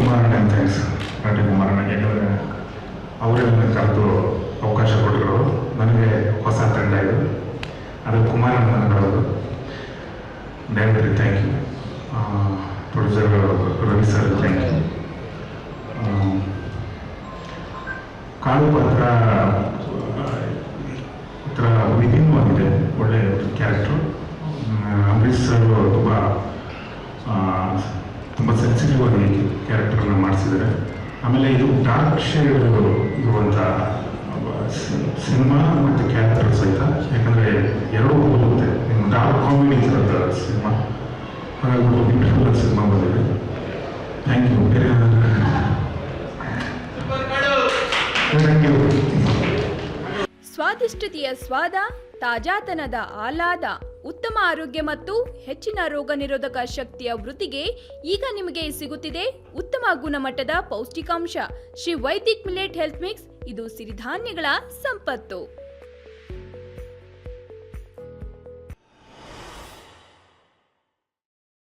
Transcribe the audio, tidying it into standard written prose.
ಕುಮಾರಣ್ಣ thanks. ನಟಿ ಕುಮಾರಣ್ಣ, ಯಾಕಂದರೆ ಅವರೇ ನನ್ನ ಕರೆದು ಅವಕಾಶ ಕೊಟ್ಟರು. ನನಗೆ ಹೊಸ ತಂಡ ಇದು, ಅದು ಕುಮಾರಣ್ಣ ನನಗಳದು. ಡೈರೆಕ್ಟ್ರಿಗೆ thank you, producer Ravi sir thank you. Kalu ಪಾತ್ರ ಒಂಥರ ವಿಭಿನ್ನವಾಗಿದೆ, ಒಳ್ಳೆ ಕ್ಯಾರೆಕ್ಟ್ರು. ಅಂಬರೀಷ್ ಸರ್ ತುಂಬ ಸೆನ್ಸಿಟಿವ್ ಆಗಿ ಕ್ಯಾರೆಕ್ಟರ್ನ ಮಾಡಿಸಿದ್ದಾರೆ. ಆಮೇಲೆ ಇದು ಡಾರ್ಕ್ ಶೇಡ್ ಇರುವಂಥ ಸಿನಿಮಾ ಮತ್ತು ಕ್ಯಾರೆಕ್ಟರ್ ಸಹಿತ, ಯಾಕಂದರೆ ಎರಡೂ ಹೋಗುತ್ತೆ. ನಿಮ್ಮ ಡಾರ್ಕ್ ಕಾಮಿಡಿ ಇರೋಂಥ ಸಿನಿಮಾ, ಹಾಗಾಗಿ ಬ್ಯೂಟಿಫುಲ್ ಸಿನಿಮಾ ಬಂದಿದೆ. Thank you. ಬೇರೆ ಥ್ಯಾಂಕ್ ಯು. ಸ್ವಾದಿಷ್ಟತೆಯ ಸ್ವಾದ, ತಾಜಾತನದ ಆಹ್ಲಾದ, ಉತ್ತಮ ಆರೋಗ್ಯ ಮತ್ತು ಹೆಚ್ಚಿನ ರೋಗ ನಿರೋಧಕ ಶಕ್ತಿಯ ವೃದ್ಧಿಗೆ ಈಗ ನಿಮಗೆ ಸಿಗುತ್ತಿದೆ ಉತ್ತಮ ಗುಣಮಟ್ಟದ ಪೌಷ್ಟಿಕಾಂಶ. Shri Vaidik millet health mix, ಇದು ಸಿರಿಧಾನ್ಯಗಳ ಸಂಪತ್ತು.